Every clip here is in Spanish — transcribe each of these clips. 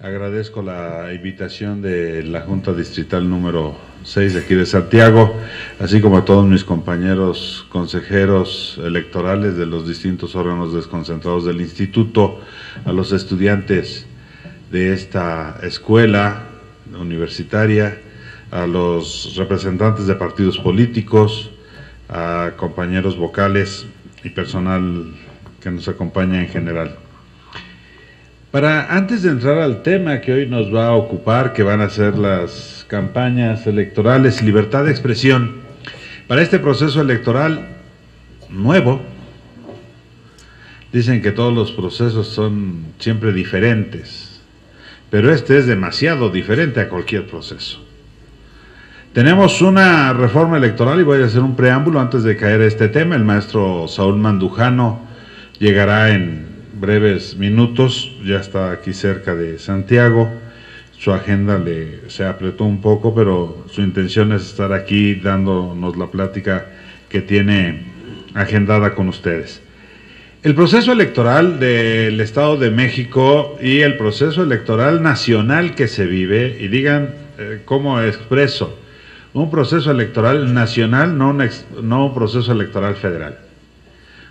Agradezco la invitación de la Junta Distrital número 6 de aquí de Santiago, así como a todos mis compañeros consejeros electorales de los distintos órganos desconcentrados del instituto, a los estudiantes de esta escuela universitaria, a los representantes de partidos políticos, a compañeros vocales y personal que nos acompaña en general. Antes de entrar al tema que hoy nos va a ocupar, que van a ser las campañas electorales y libertad de expresión, para este proceso electoral nuevo, dicen que todos los procesos son siempre diferentes, pero este es demasiado diferente a cualquier proceso. Tenemos una reforma electoral y voy a hacer un preámbulo antes de caer a este tema. El maestro Saúl Mandujano llegará en breves minutos, ya está aquí cerca de Santiago, su agenda se apretó un poco, pero su intención es estar aquí dándonos la plática que tiene agendada con ustedes. El proceso electoral del Estado de México y el proceso electoral nacional que se vive, y digan cómo expreso, un proceso electoral nacional, no un proceso electoral federal.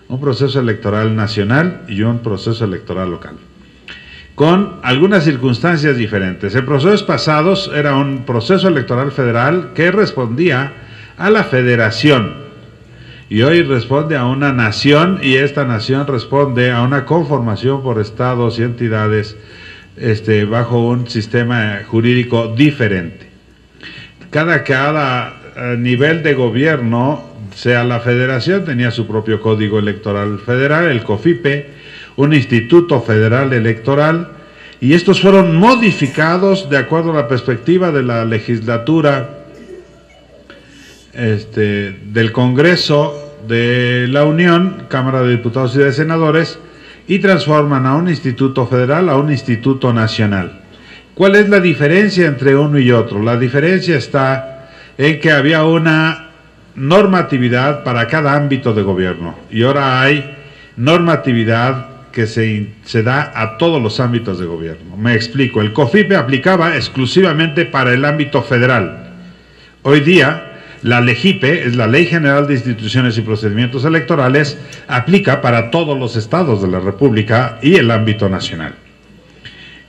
Un proceso electoral nacional y un proceso electoral local, con algunas circunstancias diferentes. En procesos pasados era un proceso electoral federal que respondía a la federación, y hoy responde a una nación, y esta nación responde a una conformación por estados y entidades bajo un sistema jurídico diferente. Cada nivel de gobierno, sea la federación, tenía su propio código electoral federal, el COFIPE, un instituto federal electoral, y estos fueron modificados de acuerdo a la perspectiva de la legislatura del Congreso de la Unión, Cámara de Diputados y de Senadores, y transforman a un instituto federal a un instituto nacional. ¿Cuál es la diferencia entre uno y otro? La diferencia está en que había una normatividad para cada ámbito de gobierno, y ahora hay normatividad que se da a todos los ámbitos de gobierno. Me explico, el COFIPE aplicaba exclusivamente para el ámbito federal. Hoy día, la LEGIPE, es la Ley General de Instituciones y Procedimientos Electorales, aplica para todos los estados de la República y el ámbito nacional.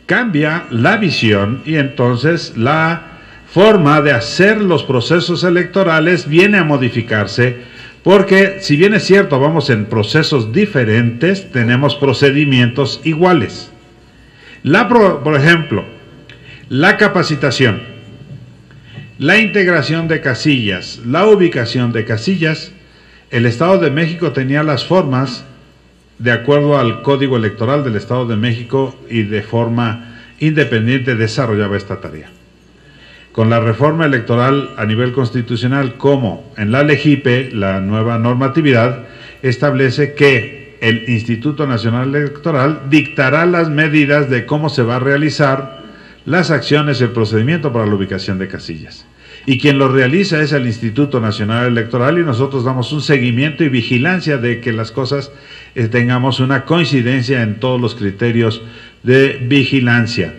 Cambia la visión y entonces la forma de hacer los procesos electorales viene a modificarse, porque si bien es cierto, vamos en procesos diferentes, tenemos procedimientos iguales. Por ejemplo, la capacitación, la integración de casillas, la ubicación de casillas, el Estado de México tenía las formas de acuerdo al Código Electoral del Estado de México y de forma independiente desarrollaba esta tarea. Con la reforma electoral a nivel constitucional, como en la LEGIPE, la nueva normatividad establece que el Instituto Nacional Electoral dictará las medidas de cómo se va a realizar las acciones y el procedimiento para la ubicación de casillas. Y quien lo realiza es el Instituto Nacional Electoral, y nosotros damos un seguimiento y vigilancia de que las cosas tengamos una coincidencia en todos los criterios de vigilancia.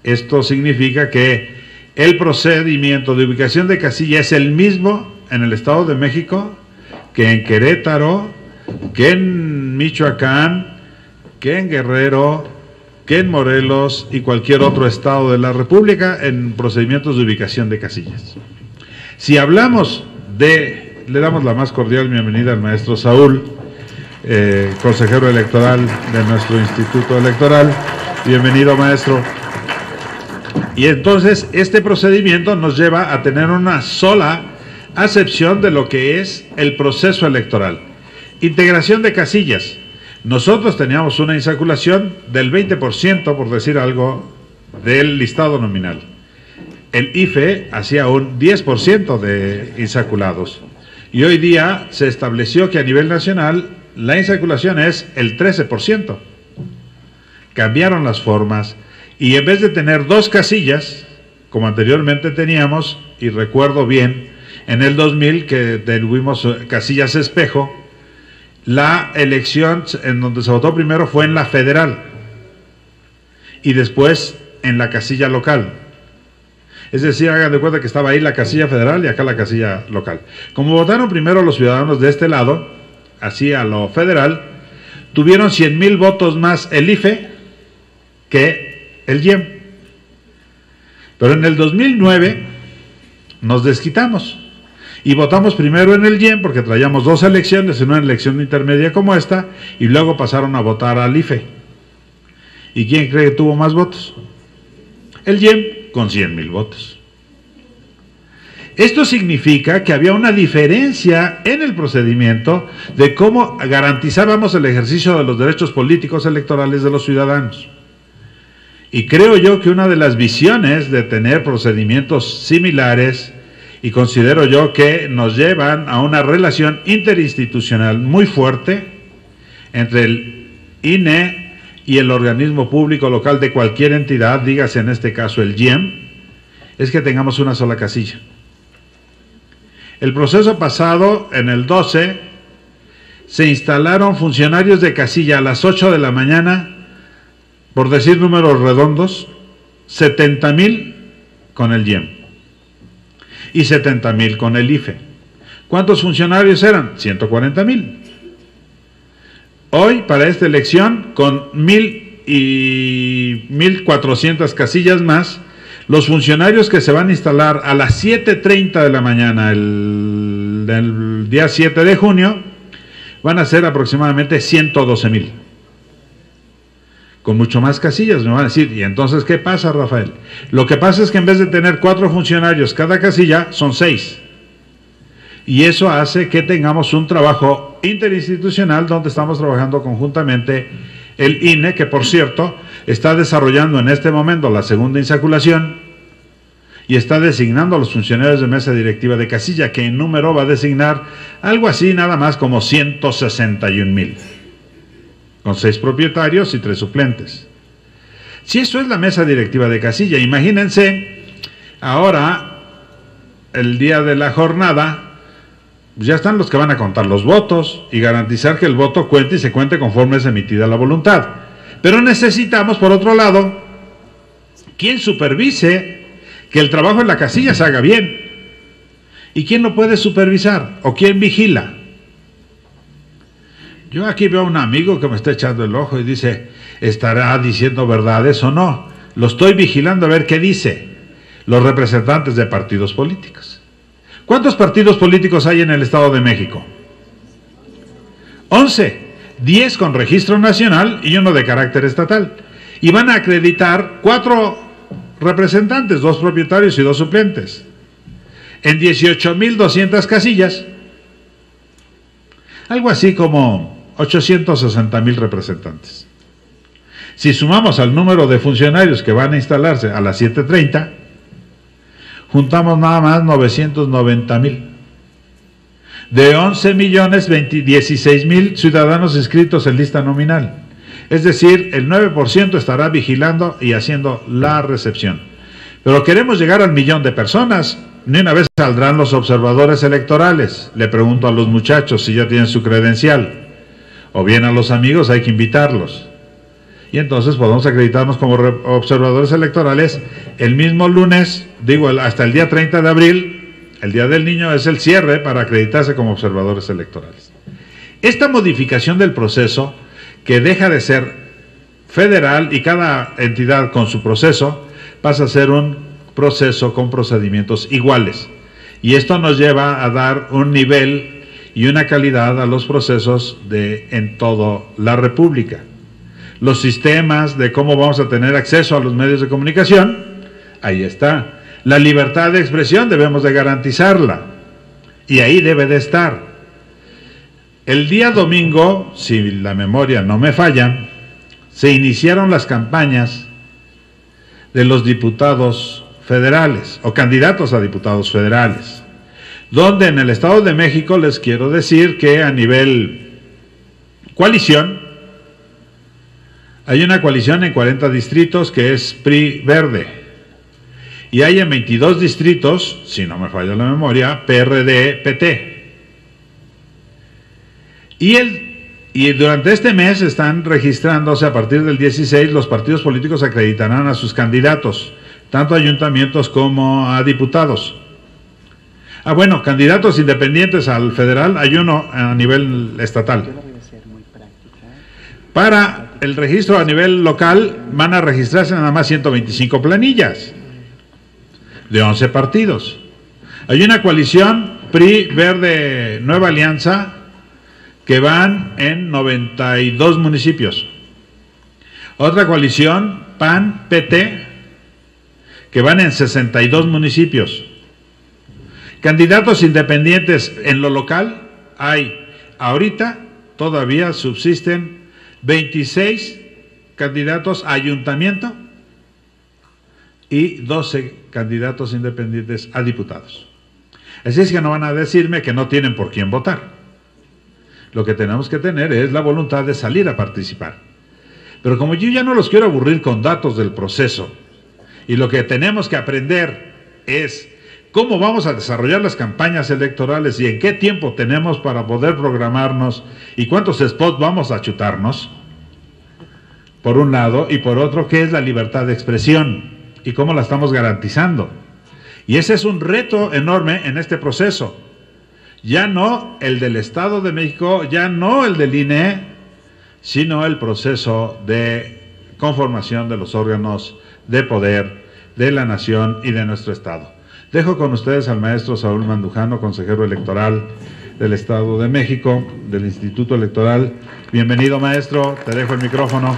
Esto significa que el procedimiento de ubicación de casilla es el mismo en el Estado de México que en Querétaro, que en Michoacán, que en Guerrero, que en Morelos y cualquier otro estado de la República en procedimientos de ubicación de casillas. Si hablamos le damos la más cordial bienvenida al maestro Saúl, consejero electoral de nuestro Instituto Electoral. Bienvenido, maestro. Y entonces este procedimiento nos lleva a tener una sola acepción de lo que es el proceso electoral. Integración de casillas. Nosotros teníamos una insaculación del 20%, por decir algo, del listado nominal. El IFE hacía un 10% de insaculados. Y hoy día se estableció que a nivel nacional la insaculación es el 13%. Cambiaron las formas. Y en vez de tener 2 casillas, como anteriormente teníamos, y recuerdo bien, en el 2000 que tuvimos casillas espejo, la elección en donde se votó primero fue en la federal, y después en la casilla local. Es decir, hagan de cuenta que estaba ahí la casilla federal y acá la casilla local. Como votaron primero los ciudadanos de este lado, así a lo federal, tuvieron 100,000 votos más el IFE que el IEM. Pero en el 2009 nos desquitamos y votamos primero en el IEM porque traíamos 2 elecciones, en una elección intermedia como esta, y luego pasaron a votar al IFE. ¿Y quién cree que tuvo más votos? El IEM, con 100,000 votos. Esto significa que había una diferencia en el procedimiento de cómo garantizábamos el ejercicio de los derechos políticos electorales de los ciudadanos. Y creo yo que una de las visiones de tener procedimientos similares, y considero yo que nos llevan a una relación interinstitucional muy fuerte entre el INE y el organismo público local de cualquier entidad, dígase en este caso el IEM, es que tengamos una sola casilla. El proceso pasado, en el 12, se instalaron funcionarios de casilla a las 8 de la mañana, por decir números redondos, 70,000 con el IEM y 70,000 con el IFE. ¿Cuántos funcionarios eran? 140,000. Hoy, para esta elección, con 1,000 y 1,400 casillas más, los funcionarios que se van a instalar a las 7:30 de la mañana el día 7 de junio van a ser aproximadamente 112,000. Con mucho más casillas, me van a decir, ¿y entonces qué pasa, Rafael? Lo que pasa es que en vez de tener 4 funcionarios cada casilla, son 6. Y eso hace que tengamos un trabajo interinstitucional donde estamos trabajando conjuntamente el INE, que por cierto está desarrollando en este momento la segunda insaculación y está designando a los funcionarios de mesa directiva de casilla, que en número va a designar algo así nada más como 161,000, con 6 propietarios y 3 suplentes. Si eso es la mesa directiva de casilla, imagínense ahora el día de la jornada, ya están los que van a contar los votos y garantizar que el voto cuente y se cuente conforme es emitida la voluntad. Pero necesitamos, por otro lado, quien supervise que el trabajo en la casilla se haga bien. ¿Y quién lo puede supervisar? ¿O quién vigila? Yo aquí veo a un amigo que me está echando el ojo y dice, ¿estará diciendo verdades o no? Lo estoy vigilando a ver qué dice los representantes de partidos políticos. ¿Cuántos partidos políticos hay en el Estado de México? 11, 10 con registro nacional y 1 de carácter estatal. Y van a acreditar 4 representantes, 2 propietarios y 2 suplentes, en 18,200 casillas, algo así como 860,000 representantes. Si sumamos al número de funcionarios que van a instalarse a las 7:30, juntamos nada más 990,000. De 11,016,000 ciudadanos inscritos en lista nominal. Es decir, el 9% estará vigilando y haciendo la recepción. Pero queremos llegar al 1,000,000 de personas. Ni una vez saldrán los observadores electorales. Le pregunto a los muchachos si ya tienen su credencial. O bien a los amigos hay que invitarlos. Y entonces podemos acreditarnos como observadores electorales el mismo lunes, digo, hasta el día 30 de abril, el Día del Niño es el cierre para acreditarse como observadores electorales. Esta modificación del proceso, que deja de ser federal y cada entidad con su proceso, pasa a ser un proceso con procedimientos iguales. Y esto nos lleva a dar un nivel y una calidad a los procesos en toda la República. Los sistemas de cómo vamos a tener acceso a los medios de comunicación, ahí está. La libertad de expresión debemos de garantizarla, y ahí debe de estar. El día domingo, si la memoria no me falla, se iniciaron las campañas de los diputados federales, o candidatos a diputados federales, donde en el Estado de México les quiero decir que a nivel coalición, hay una coalición en 40 distritos que es PRI-Verde, y hay en 22 distritos, si no me falla la memoria, PRD-PT. Y Y durante este mes están registrándose, a partir del 16, los partidos políticos acreditarán a sus candidatos, tanto a ayuntamientos como a diputados. Bueno, candidatos independientes al federal, hay uno a nivel estatal. Para el registro a nivel local van a registrarse nada más 125 planillas de 11 partidos. Hay una coalición PRI, Verde, Nueva Alianza, que van en 92 municipios. Otra coalición, PAN, PT, que van en 62 municipios. Candidatos independientes en lo local hay, ahorita todavía subsisten 26 candidatos a ayuntamiento y 12 candidatos independientes a diputados. Así es que no van a decirme que no tienen por quién votar. Lo que tenemos que tener es la voluntad de salir a participar. Pero como yo ya no los quiero aburrir con datos del proceso, y lo que tenemos que aprender es cómo vamos a desarrollar las campañas electorales y en qué tiempo tenemos para poder programarnos y cuántos spots vamos a chutarnos, por un lado, y por otro, qué es la libertad de expresión y cómo la estamos garantizando. Y ese es un reto enorme en este proceso. Ya no el del Estado de México, ya no el del INE, sino el proceso de conformación de los órganos de poder de la nación y de nuestro Estado. Dejo con ustedes al maestro Saúl Mandujano, consejero electoral del Estado de México, del Instituto Electoral. Bienvenido, maestro, te dejo el micrófono.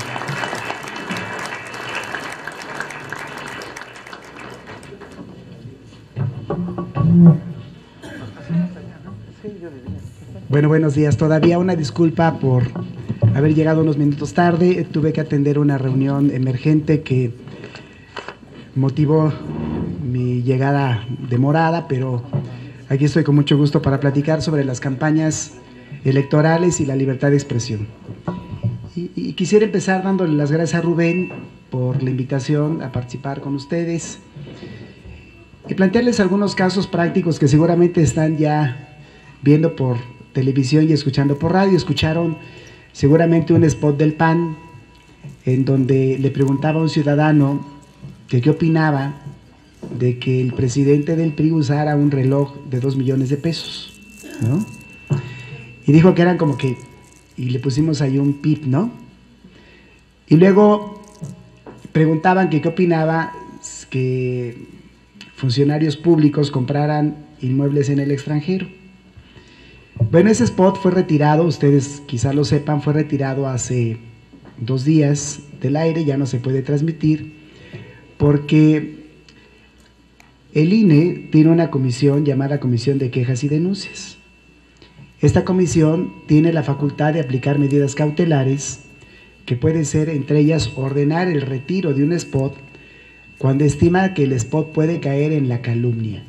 Bueno, buenos días. Todavía una disculpa por haber llegado unos minutos tarde. Tuve que atender una reunión emergente que motivó mi llegada demorada, pero aquí estoy con mucho gusto para platicar sobre las campañas electorales y la libertad de expresión. Y quisiera empezar dándole las gracias a Rubén por la invitación a participar con ustedes y plantearles algunos casos prácticos que seguramente están ya viendo por televisión y escuchando por radio. Escucharon seguramente un spot del PAN en donde le preguntaba a un ciudadano que qué opinaba de que el presidente del PRI usara un reloj de 2 millones de pesos, ¿no? Y dijo que eran como que, y le pusimos ahí un pip, ¿no? Y luego preguntaban que qué opinaba que funcionarios públicos compraran inmuebles en el extranjero. Bueno, ese spot fue retirado, ustedes quizá lo sepan, fue retirado hace 2 días del aire, ya no se puede transmitir, porque el INE tiene una comisión llamada Comisión de Quejas y Denuncias. Esta comisión tiene la facultad de aplicar medidas cautelares, que puede ser entre ellas ordenar el retiro de un spot cuando estima que el spot puede caer en la calumnia,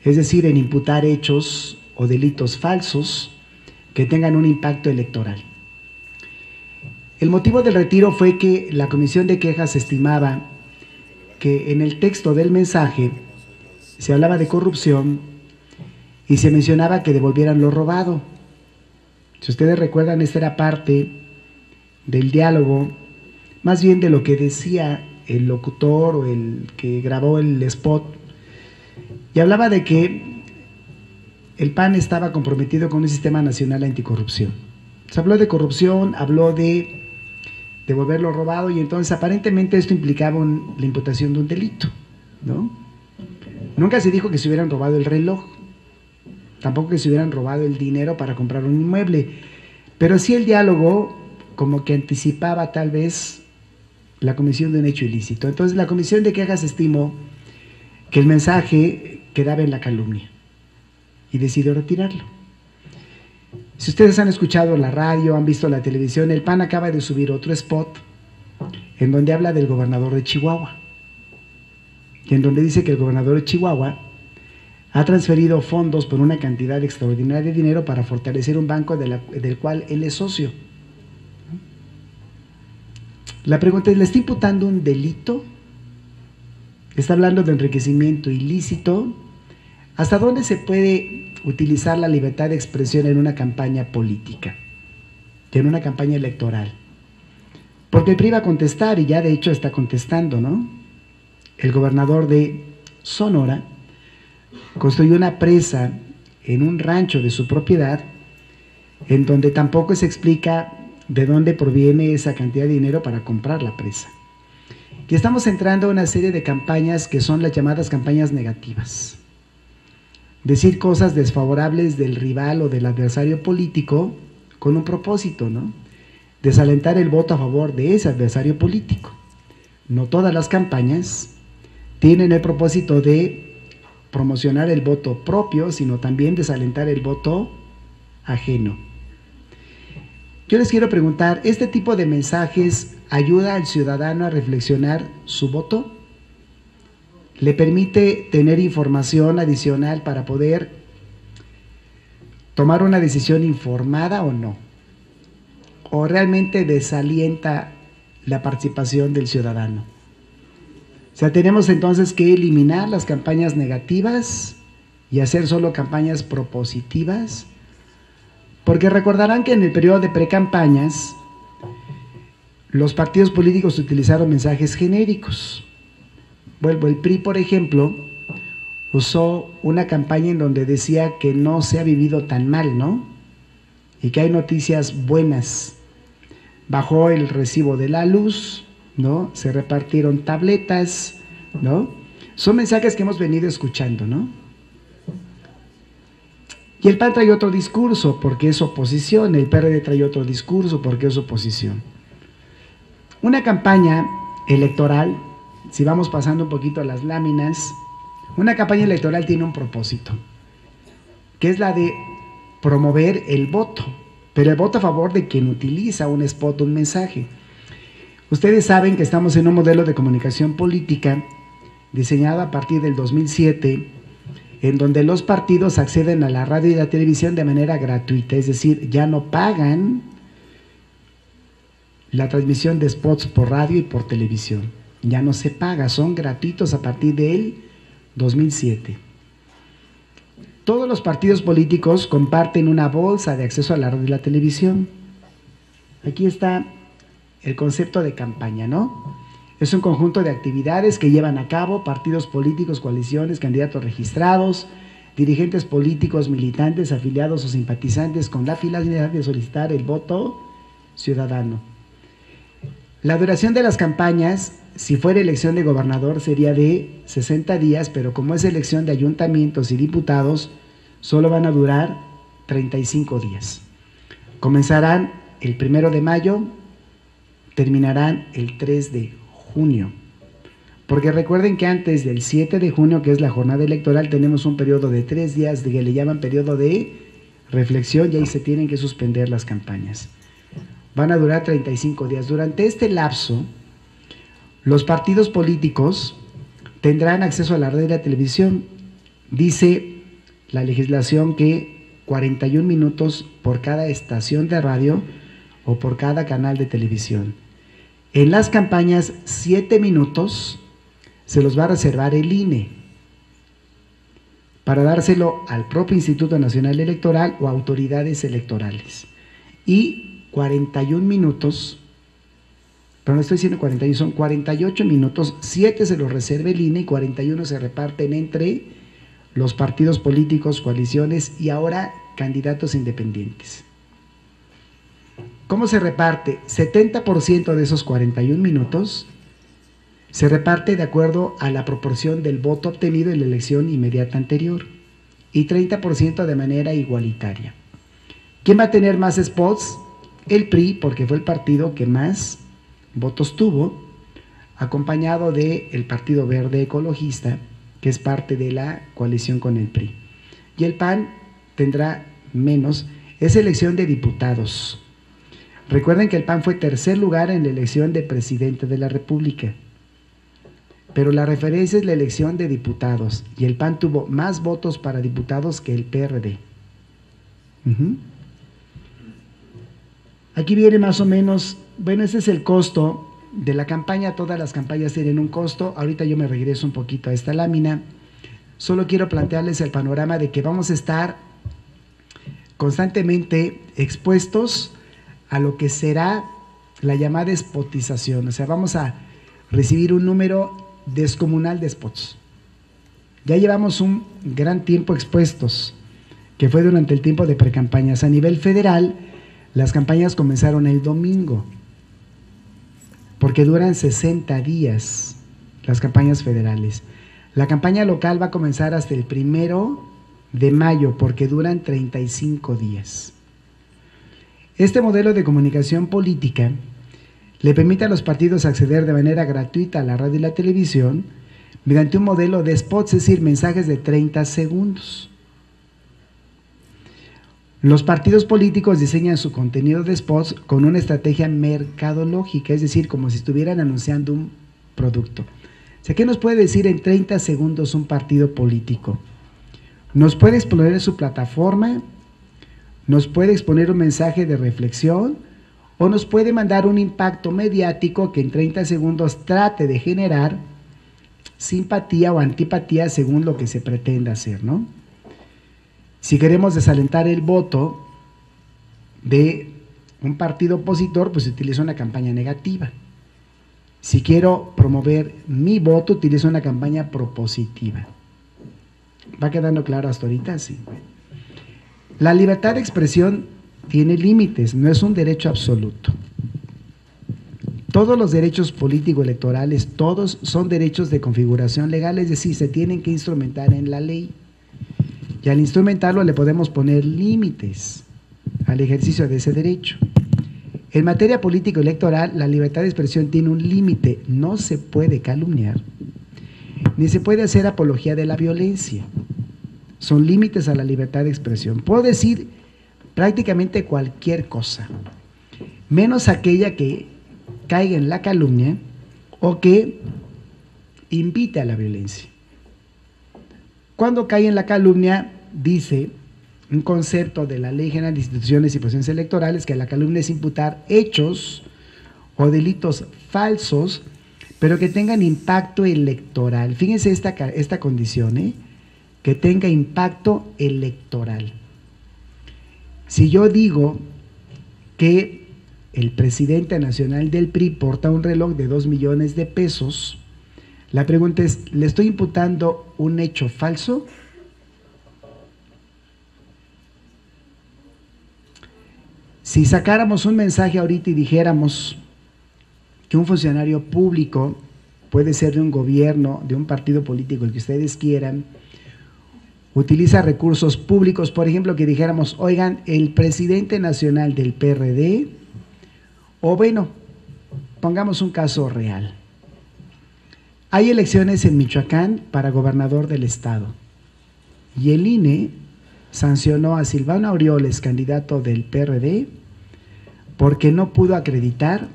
es decir, en imputar hechos o delitos falsos que tengan un impacto electoral. El motivo del retiro fue que la Comisión de Quejas estimaba que en el texto del mensaje se hablaba de corrupción y se mencionaba que devolvieran lo robado. Si ustedes recuerdan, esta era parte del diálogo, más bien de lo que decía el locutor o el que grabó el spot, y hablaba de que el PAN estaba comprometido con un sistema nacional anticorrupción. Se habló de corrupción, habló de devolver lo robado, y entonces aparentemente esto implicaba la imputación de un delito, ¿no? Nunca se dijo que se hubieran robado el reloj, tampoco que se hubieran robado el dinero para comprar un inmueble, pero sí el diálogo como que anticipaba tal vez la comisión de un hecho ilícito. Entonces la Comisión de Quejas estimó que el mensaje quedaba en la calumnia y decidió retirarlo. Si ustedes han escuchado la radio, han visto la televisión, el PAN acaba de subir otro spot en donde habla del gobernador de Chihuahua, y en donde dice que el gobernador de Chihuahua ha transferido fondos por una cantidad extraordinaria de dinero para fortalecer un banco del cual él es socio. La pregunta es, ¿le está imputando un delito? ¿Está hablando de enriquecimiento ilícito? ¿Hasta dónde se puede utilizar la libertad de expresión en una campaña política? que en una campaña electoral. Porque el PRI va a contestar, y ya de hecho está contestando, ¿no? El gobernador de Sonora construyó una presa en un rancho de su propiedad, en donde tampoco se explica de dónde proviene esa cantidad de dinero para comprar la presa. Y estamos entrando a una serie de campañas que son las llamadas campañas negativas. Decir cosas desfavorables del rival o del adversario político con un propósito, ¿no? Desalentar el voto a favor de ese adversario político. No todas las campañas tienen el propósito de promocionar el voto propio, sino también desalentar el voto ajeno. Yo les quiero preguntar, ¿este tipo de mensajes ayuda al ciudadano a reflexionar su voto? ¿Le permite tener información adicional para poder tomar una decisión informada o no? ¿O realmente desalienta la participación del ciudadano? O sea, tenemos entonces que eliminar las campañas negativas y hacer solo campañas propositivas, porque recordarán que en el periodo de precampañas los partidos políticos utilizaron mensajes genéricos. Vuelvo, el PRI, por ejemplo, usó una campaña en donde decía que no se ha vivido tan mal, ¿no? Y que hay noticias buenas. Bajó el recibo de la luz, ¿no? Se repartieron tabletas, ¿no? Son mensajes que hemos venido escuchando, ¿no? Y el PAN trae otro discurso porque es oposición, el PRD trae otro discurso porque es oposición. Una campaña electoral, si vamos pasando un poquito a las láminas, una campaña electoral tiene un propósito, que es la de promover el voto, pero el voto a favor de quien utiliza un spot, un mensaje. Ustedes saben que estamos en un modelo de comunicación política diseñado a partir del 2007, en donde los partidos acceden a la radio y la televisión de manera gratuita, es decir, ya no pagan la transmisión de spots por radio y por televisión. Ya no se paga, son gratuitos a partir del 2007. Todos los partidos políticos comparten una bolsa de acceso a la radio y la televisión. Aquí está el concepto de campaña, ¿no? Es un conjunto de actividades que llevan a cabo partidos políticos, coaliciones, candidatos registrados, dirigentes políticos, militantes, afiliados o simpatizantes con la finalidad de solicitar el voto ciudadano. La duración de las campañas, si fuera elección de gobernador, sería de 60 días, pero como es elección de ayuntamientos y diputados, solo van a durar 35 días. Comenzarán el 1 de mayo, terminarán el 3 de junio. Porque recuerden que antes del 7 de junio, que es la jornada electoral, tenemos un periodo de 3 días que le llaman periodo de reflexión y ahí se tienen que suspender las campañas. Van a durar 35 días. Durante este lapso, los partidos políticos tendrán acceso a la radio y la televisión. Dice la legislación que 41 minutos por cada estación de radio o por cada canal de televisión. En las campañas, 7 minutos se los va a reservar el INE para dárselo al propio Instituto Nacional Electoral o autoridades electorales. Y 41 minutos, pero no estoy diciendo 41, son 48 minutos, 7 se los reserva el INE y 41 se reparten entre los partidos políticos, coaliciones y ahora candidatos independientes. ¿Cómo se reparte? 70% de esos 41 minutos se reparte de acuerdo a la proporción del voto obtenido en la elección inmediata anterior y 30% de manera igualitaria. ¿Quién va a tener más spots? El PRI, porque fue el partido que más votos tuvo, acompañado del Partido Verde Ecologista, que es parte de la coalición con el PRI. Y el PAN tendrá menos. Es elección de diputados. Recuerden que el PAN fue tercer lugar en la elección de presidente de la República, pero la referencia es la elección de diputados, y el PAN tuvo más votos para diputados que el PRD. Aquí viene más o menos, bueno, ese es el costo de la campaña. Todas las campañas tienen un costo. Ahorita yo me regreso un poquito a esta lámina. Solo quiero plantearles el panorama de que vamos a estar constantemente expuestos a lo que será la llamada spotización. O sea, vamos a recibir un número descomunal de spots. Ya llevamos un gran tiempo expuestos, que fue durante el tiempo de precampañas. A nivel federal, las campañas comenzaron el domingo, porque duran 60 días las campañas federales. La campaña local va a comenzar hasta el 1 de mayo, porque duran 35 días. Este modelo de comunicación política le permite a los partidos acceder de manera gratuita a la radio y la televisión mediante un modelo de spots, es decir, mensajes de 30 segundos. Los partidos políticos diseñan su contenido de spots con una estrategia mercadológica, es decir, como si estuvieran anunciando un producto. O sea, ¿qué nos puede decir en 30 segundos un partido político? Nos puede exponer su plataforma, nos puede exponer un mensaje de reflexión o nos puede mandar un impacto mediático que en 30 segundos trate de generar simpatía o antipatía según lo que se pretenda hacer, ¿no? Si queremos desalentar el voto de un partido opositor, pues utilizo una campaña negativa. Si quiero promover mi voto, utilizo una campaña propositiva. ¿Va quedando claro hasta ahorita? Sí. La libertad de expresión tiene límites, no es un derecho absoluto. Todos los derechos político-electorales, todos son derechos de configuración legal, es decir, se tienen que instrumentar en la ley. Y al instrumentarlo le podemos poner límites al ejercicio de ese derecho. En materia político-electoral, la libertad de expresión tiene un límite, no se puede calumniar, ni se puede hacer apología de la violencia. Son límites a la libertad de expresión. Puedo decir prácticamente cualquier cosa, menos aquella que caiga en la calumnia o que invite a la violencia. Cuando cae en la calumnia, dice un concepto de la Ley General de Instituciones y Procesos Electorales que la calumnia es imputar hechos o delitos falsos, pero que tengan impacto electoral. Fíjense esta condición, que tenga impacto electoral. Si yo digo que el presidente nacional del PRI porta un reloj de 2 millones de pesos, la pregunta es, ¿le estoy imputando un hecho falso? Si sacáramos un mensaje ahorita y dijéramos que un funcionario público, puede ser de un gobierno, de un partido político, el que ustedes quieran, utiliza recursos públicos, por ejemplo, que dijéramos, oigan, el presidente nacional del PRD, o bueno, pongamos un caso real. Hay elecciones en Michoacán para gobernador del estado y el INE sancionó a Silvano Aureoles, candidato del PRD, porque no pudo acreditar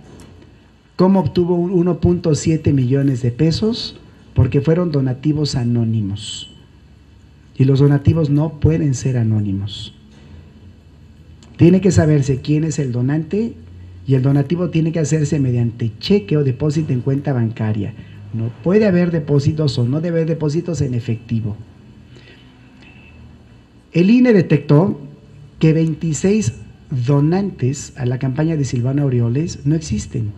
cómo obtuvo 1.7 millones de pesos, porque fueron donativos anónimos. Y los donativos no pueden ser anónimos. Tiene que saberse quién es el donante y el donativo tiene que hacerse mediante cheque o depósito en cuenta bancaria. No puede haber depósitos o no debe haber depósitos en efectivo. El INE detectó que 26 donantes a la campaña de Silvano Aureoles no existen.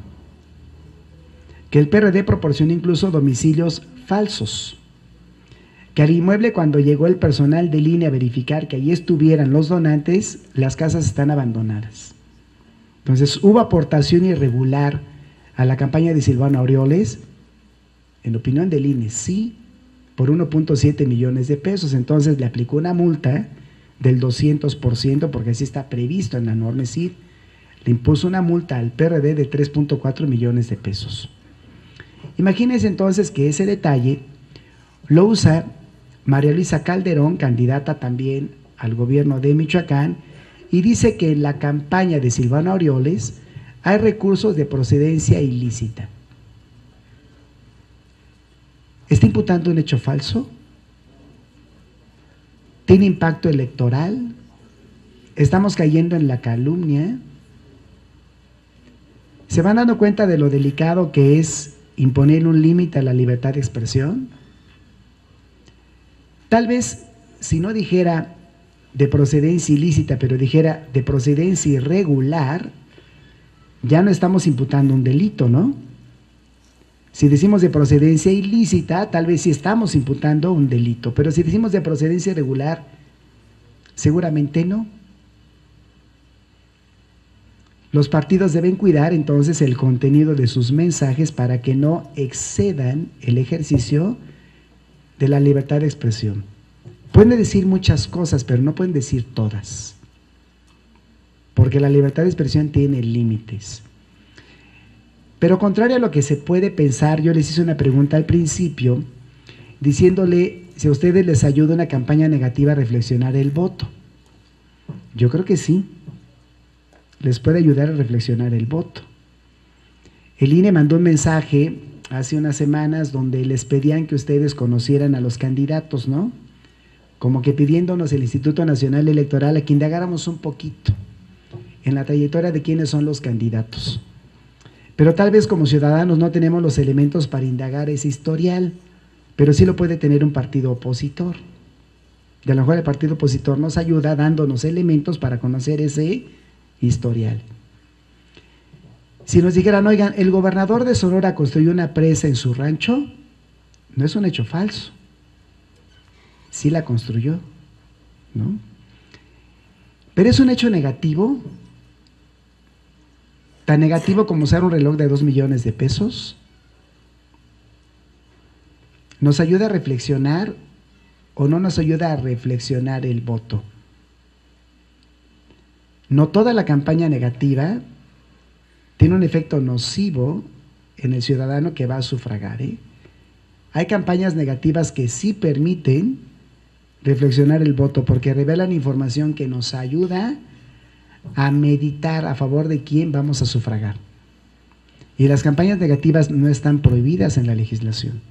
Que el PRD proporcionó incluso domicilios falsos. Que al inmueble, cuando llegó el personal del INE a verificar que allí estuvieran los donantes, las casas están abandonadas. Entonces, hubo aportación irregular a la campaña de Silvano Aureoles. En opinión del INE, sí, por 1.7 millones de pesos. Entonces le aplicó una multa del 200%, porque así está previsto en la norma CID. Le impuso una multa al PRD de 3.4 millones de pesos. Imagínense entonces que ese detalle lo usa María Luisa Calderón, candidata también al gobierno de Michoacán, y dice que en la campaña de Silvano Aureoles hay recursos de procedencia ilícita. ¿Está imputando un hecho falso? ¿Tiene impacto electoral? ¿Estamos cayendo en la calumnia? ¿Se van dando cuenta de lo delicado que es imponer un límite a la libertad de expresión? Tal vez, si no dijera de procedencia ilícita, pero dijera de procedencia irregular, ya no estamos imputando un delito, ¿no? Si decimos de procedencia ilícita, tal vez sí estamos imputando un delito, pero si decimos de procedencia irregular, seguramente no. Los partidos deben cuidar entonces el contenido de sus mensajes para que no excedan el ejercicio de la libertad de expresión. Pueden decir muchas cosas, pero no pueden decir todas, porque la libertad de expresión tiene límites. Pero contrario a lo que se puede pensar, yo les hice una pregunta al principio, diciéndole si a ustedes les ayuda una campaña negativa a reflexionar el voto. Yo creo que sí, les puede ayudar a reflexionar el voto. El INE mandó un mensaje hace unas semanas donde les pedían que ustedes conocieran a los candidatos, ¿no? Como que pidiéndonos el Instituto Nacional Electoral a que indagáramos un poquito en la trayectoria de quiénes son los candidatos. Pero tal vez como ciudadanos no tenemos los elementos para indagar ese historial, pero sí lo puede tener un partido opositor. Y a lo mejor el partido opositor nos ayuda dándonos elementos para conocer ese historial. Si nos dijeran, oigan, el gobernador de Sonora construyó una presa en su rancho, no es un hecho falso. Sí la construyó, ¿no? Pero es un hecho negativo, tan negativo como usar un reloj de 2 millones de pesos. ¿Nos ayuda a reflexionar o no nos ayuda a reflexionar el voto? No toda la campaña negativa tiene un efecto nocivo en el ciudadano que va a sufragar, ¿eh? Hay campañas negativas que sí permiten reflexionar el voto porque revelan información que nos ayuda a meditar a favor de quién vamos a sufragar. Y las campañas negativas no están prohibidas en la legislación,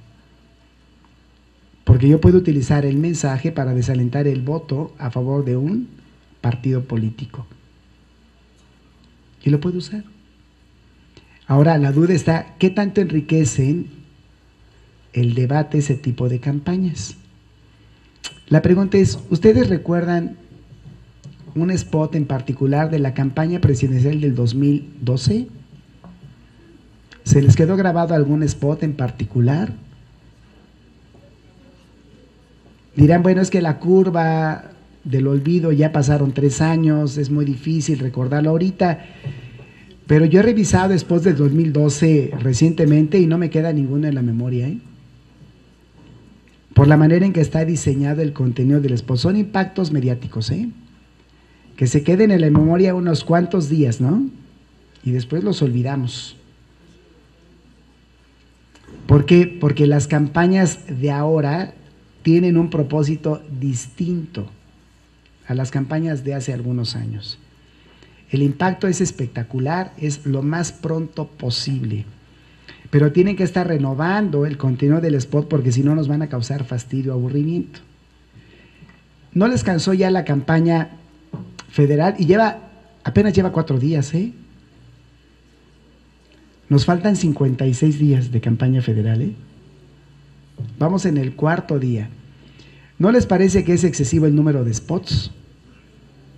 porque yo puedo utilizar el mensaje para desalentar el voto a favor de un partido político. Y lo puedo usar. Ahora, la duda está, ¿qué tanto enriquecen el debate ese tipo de campañas? La pregunta es, ¿ustedes recuerdan un spot en particular de la campaña presidencial del 2012? ¿Se les quedó grabado algún spot en particular? Dirán, bueno, es que la curva del olvido ya pasaron 3 años, es muy difícil recordarlo ahorita, pero yo he revisado spots del 2012 recientemente y no me queda ninguno en la memoria, ¿eh? Por la manera en que está diseñado el contenido del spot. Son impactos mediáticos, ¿eh? Que se queden en la memoria unos cuantos días, ¿no? Y después los olvidamos. ¿Por qué? Porque las campañas de ahora tienen un propósito distinto a las campañas de hace algunos años. El impacto es espectacular, es lo más pronto posible, pero tienen que estar renovando el contenido del spot porque si no nos van a causar fastidio, aburrimiento. ¿No les cansó ya la campaña federal? Y apenas lleva 4 días, ¿eh? Nos faltan 56 días de campaña federal, ¿eh? Vamos en el 4.º día. ¿No les parece que es excesivo el número de spots?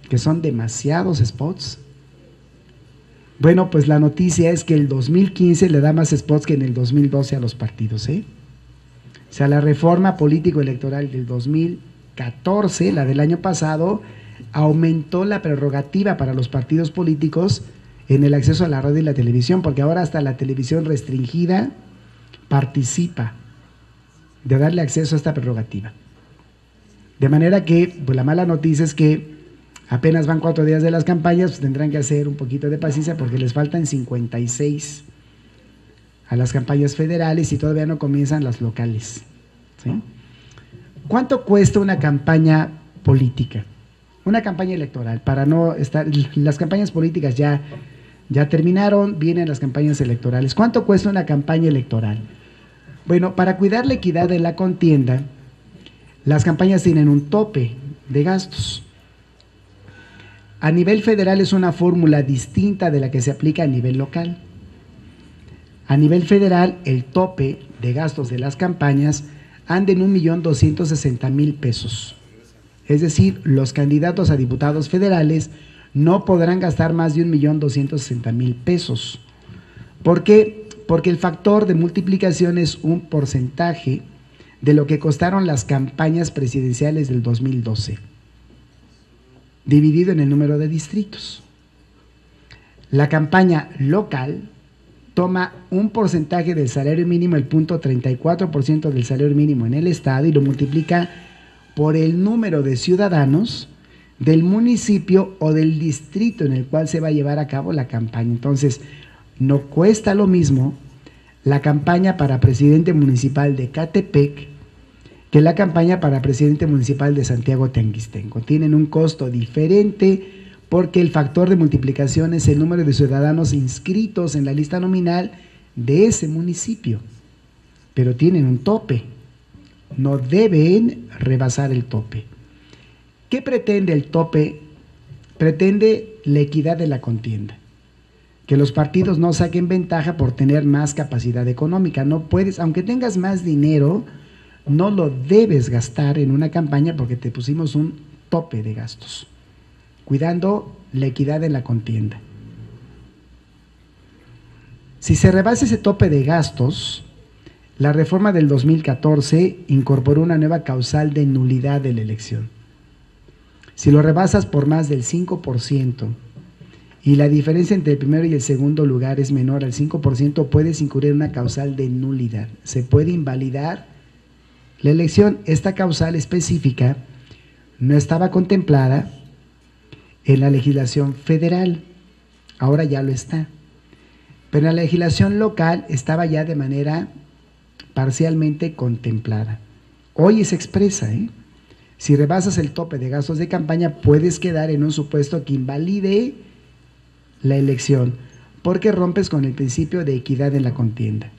Que son demasiados spots. Bueno, pues la noticia es que el 2015 le da más spots que en el 2012 a los partidos, ¿eh? O sea, la reforma político-electoral del 2014, la del año pasado, aumentó la prerrogativa para los partidos políticos en el acceso a la radio y la televisión, porque ahora hasta la televisión restringida participa de darle acceso a esta prerrogativa. De manera que, pues la mala noticia es que apenas van 4 días de las campañas, pues tendrán que hacer un poquito de paciencia porque les faltan 56 a las campañas federales y todavía no comienzan las locales, ¿sí? ¿Cuánto cuesta una campaña política? Una campaña electoral, para no estar, las campañas políticas ya terminaron, vienen las campañas electorales. ¿Cuánto cuesta una campaña electoral? Bueno, para cuidar la equidad de la contienda, las campañas tienen un tope de gastos. A nivel federal es una fórmula distinta de la que se aplica a nivel local. A nivel federal, el tope de gastos de las campañas anda en 1.260.000 pesos. Es decir, los candidatos a diputados federales no podrán gastar más de 1.260.000 pesos. ¿Por qué? Porque el factor de multiplicación es un porcentaje de lo que costaron las campañas presidenciales del 2012, dividido en el número de distritos. La campaña local toma un porcentaje del salario mínimo, el 0.34% del salario mínimo en el estado, y lo multiplica por el número de ciudadanos del municipio o del distrito en el cual se va a llevar a cabo la campaña. Entonces, no cuesta lo mismo la campaña para presidente municipal de Catepec que la campaña para presidente municipal de Santiago Teanguistenco. Tienen un costo diferente porque el factor de multiplicación es el número de ciudadanos inscritos en la lista nominal de ese municipio, pero tienen un tope, no deben rebasar el tope. ¿Qué pretende el tope? Pretende la equidad de la contienda, que los partidos no saquen ventaja por tener más capacidad económica. No puedes, aunque tengas más dinero, no lo debes gastar en una campaña porque te pusimos un tope de gastos, cuidando la equidad de la contienda. Si se rebasa ese tope de gastos, la reforma del 2014 incorporó una nueva causal de nulidad de la elección. Si lo rebasas por más del 5% y la diferencia entre el primero y el segundo lugar es menor al 5%, puedes incurrir en una causal de nulidad. Se puede invalidar la elección. Esta causal específica no estaba contemplada en la legislación federal, ahora ya lo está, pero en la legislación local estaba ya de manera parcialmente contemplada. Hoy se expresa, si rebasas el tope de gastos de campaña, puedes quedar en un supuesto que invalide la elección, porque rompes con el principio de equidad en la contienda.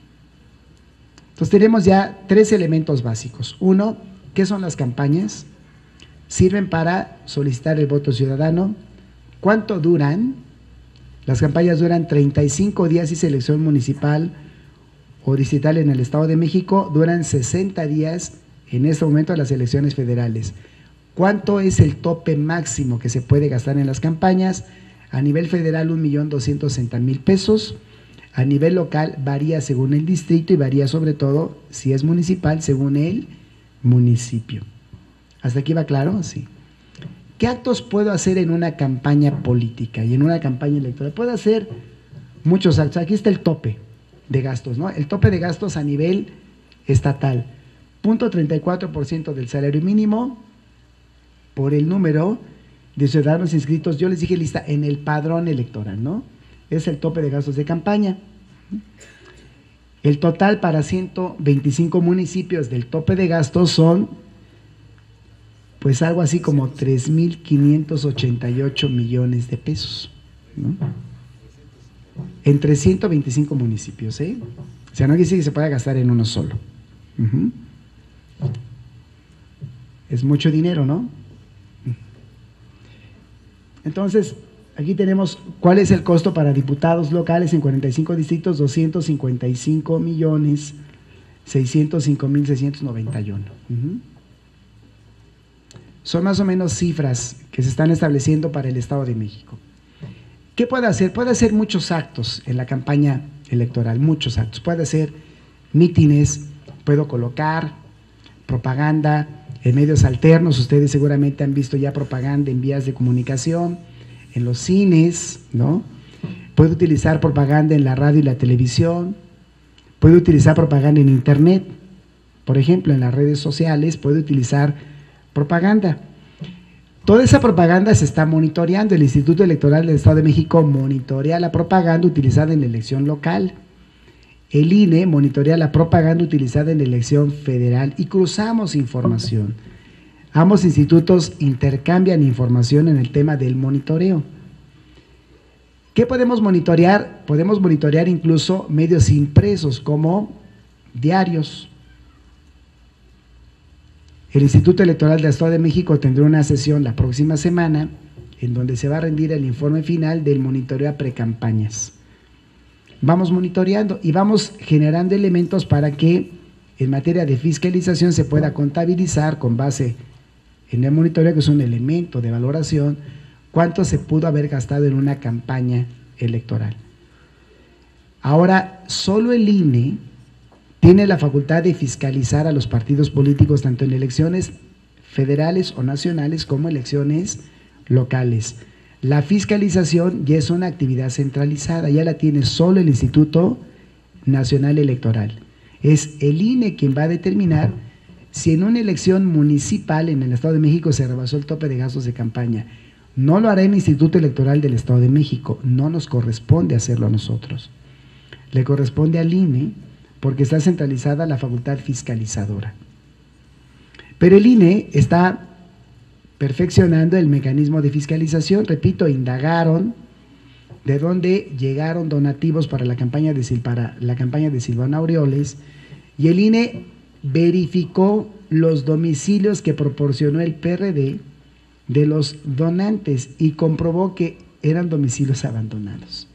Entonces tenemos ya tres elementos básicos. Uno, ¿qué son las campañas? Sirven para solicitar el voto ciudadano. ¿Cuánto duran? Las campañas duran 35 días y elección municipal o distrital en el Estado de México, duran 60 días en este momento las elecciones federales. ¿Cuánto es el tope máximo que se puede gastar en las campañas? A nivel federal, 1.260.000 pesos. A nivel local varía según el distrito y varía sobre todo, si es municipal, según el municipio. ¿Hasta aquí va claro? Sí. ¿Qué actos puedo hacer en una campaña política y en una campaña electoral? Puedo hacer muchos actos. Aquí está el tope de gastos, ¿no? El tope de gastos a nivel estatal, 0.34% del salario mínimo por el número de ciudadanos inscritos, yo les dije lista, en el padrón electoral, ¿no? Es el tope de gastos de campaña. El total para 125 municipios del tope de gastos son, pues algo así como 3.588 millones de pesos, ¿no? Entre 125 municipios, ¿eh? O sea, no quiere decir que se pueda gastar en uno solo. Es mucho dinero, ¿no? Entonces, aquí tenemos cuál es el costo para diputados locales en 45 distritos, 255.605.691. Son más o menos cifras que se están estableciendo para el Estado de México. ¿Qué puede hacer? Puede hacer muchos actos en la campaña electoral, muchos actos. Puede hacer mítines, puedo colocar propaganda en medios alternos. Ustedes seguramente han visto ya propaganda en vías de comunicación, en los cines, ¿no? Puede utilizar propaganda en la radio y la televisión, puede utilizar propaganda en internet, por ejemplo, en las redes sociales, puede utilizar propaganda. Toda esa propaganda se está monitoreando. El Instituto Electoral del Estado de México monitorea la propaganda utilizada en la elección local. El INE monitorea la propaganda utilizada en la elección federal y cruzamos información. Ambos institutos intercambian información en el tema del monitoreo. ¿Qué podemos monitorear? Podemos monitorear incluso medios impresos como diarios. El Instituto Electoral del Estado de México tendrá una sesión la próxima semana en donde se va a rendir el informe final del monitoreo a precampañas. Vamos monitoreando y vamos generando elementos para que en materia de fiscalización se pueda contabilizar con base en el monitoreo, que es un elemento de valoración, ¿Cuánto se pudo haber gastado en una campaña electoral? Ahora, solo el INE tiene la facultad de fiscalizar a los partidos políticos tanto en elecciones federales o nacionales como elecciones locales. La fiscalización ya es una actividad centralizada, ya la tiene solo el Instituto Nacional Electoral. Es el INE quien va a determinar si en una elección municipal en el Estado de México se rebasó el tope de gastos de campaña. No lo hará el Instituto Electoral del Estado de México, no nos corresponde hacerlo a nosotros. Le corresponde al INE porque está centralizada la facultad fiscalizadora. Pero el INE está perfeccionando el mecanismo de fiscalización. Repito, indagaron de dónde llegaron donativos para la campaña de Silvano Aureoles, y el INE verificó los domicilios que proporcionó el PRD de los donantes y comprobó que eran domicilios abandonados.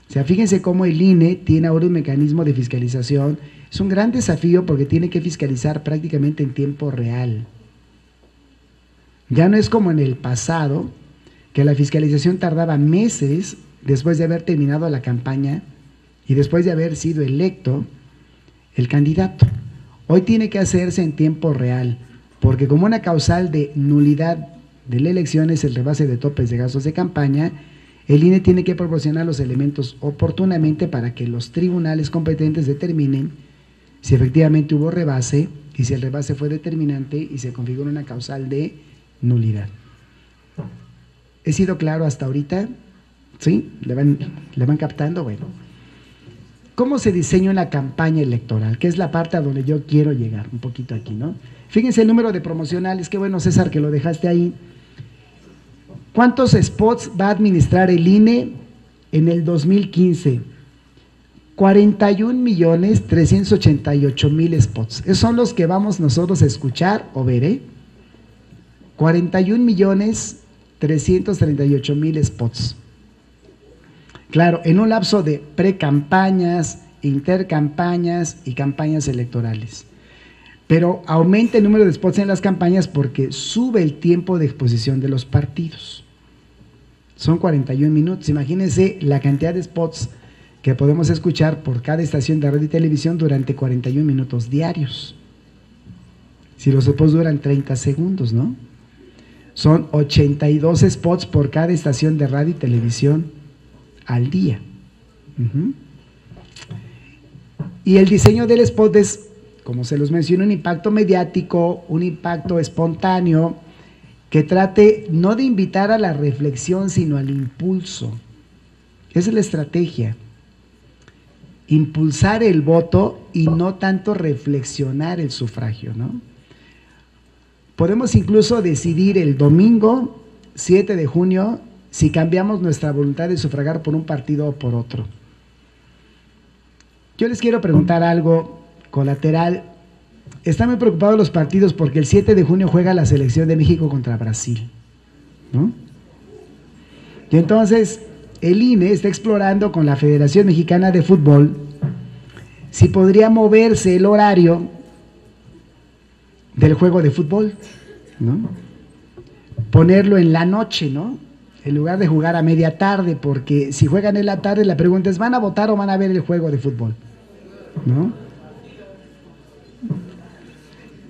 O sea, fíjense cómo el INE tiene ahora un mecanismo de fiscalización. Es un gran desafío porque tiene que fiscalizar prácticamente en tiempo real. Ya no es como en el pasado, que la fiscalización tardaba meses después de haber terminado la campaña y después de haber sido electo el candidato. Hoy tiene que hacerse en tiempo real, porque como una causal de nulidad de la elección es el rebase de topes de gastos de campaña, el INE tiene que proporcionar los elementos oportunamente para que los tribunales competentes determinen si efectivamente hubo rebase y si el rebase fue determinante y se configura una causal de nulidad. ¿He sido claro hasta ahorita? ¿Sí? ¿Le van captando? Bueno. ¿Cómo se diseña una campaña electoral? Que es la parte a donde yo quiero llegar, un poquito aquí, ¿no? Fíjense el número de promocionales, qué bueno, César, que lo dejaste ahí. ¿Cuántos spots va a administrar el INE en el 2015? 41.388.000 spots. Esos son los que vamos nosotros a escuchar o ver, ¿eh? 41.338.000 spots. Claro, en un lapso de precampañas, intercampañas y campañas electorales. Pero aumenta el número de spots en las campañas porque sube el tiempo de exposición de los partidos. Son 41 minutos. Imagínense la cantidad de spots que podemos escuchar por cada estación de radio y televisión durante 41 minutos diarios. Si los spots duran 30 segundos, ¿no? Son 82 spots por cada estación de radio y televisión al día. Y el diseño del spot es, como se los menciono, un impacto mediático, un impacto espontáneo, que trate no de invitar a la reflexión, sino al impulso. Esa es la estrategia. Impulsar el voto y no tanto reflexionar el sufragio, ¿no? Podemos incluso decidir el domingo 7 de junio si cambiamos nuestra voluntad de sufragar por un partido o por otro. Yo les quiero preguntar algo colateral. Están muy preocupados los partidos porque el 7 de junio juega la selección de México contra Brasil, ¿no? Y entonces el INE está explorando con la Federación Mexicana de Fútbol si podría moverse el horario del juego de fútbol, ¿no? Ponerlo en la noche, ¿no? En lugar de jugar a media tarde, porque si juegan en la tarde, la pregunta es, ¿van a votar o van a ver el juego de fútbol? ¿No?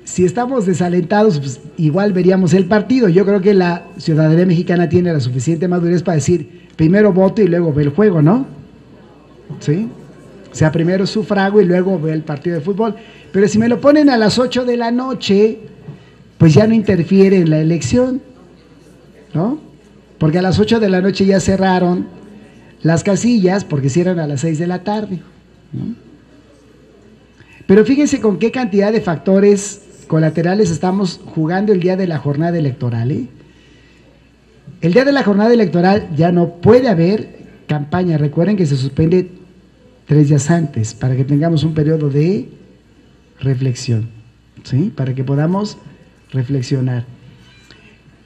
Si estamos desalentados, pues igual veríamos el partido. Yo creo que la ciudadanía mexicana tiene la suficiente madurez para decir, primero voto y luego ve el juego, ¿no? ¿Sí? O sea, primero sufrago y luego ve el partido de fútbol. Pero si me lo ponen a las 8 de la noche, pues ya no interfiere en la elección, ¿no? Porque a las 8 de la noche ya cerraron las casillas porque cierran a las 6 de la tarde, ¿no? Pero fíjense con qué cantidad de factores colaterales estamos jugando el día de la jornada electoral, ¿eh? El día de la jornada electoral ya no puede haber campaña. Recuerden que se suspende 3 días antes para que tengamos un periodo de reflexión, ¿sí? Para que podamos reflexionar.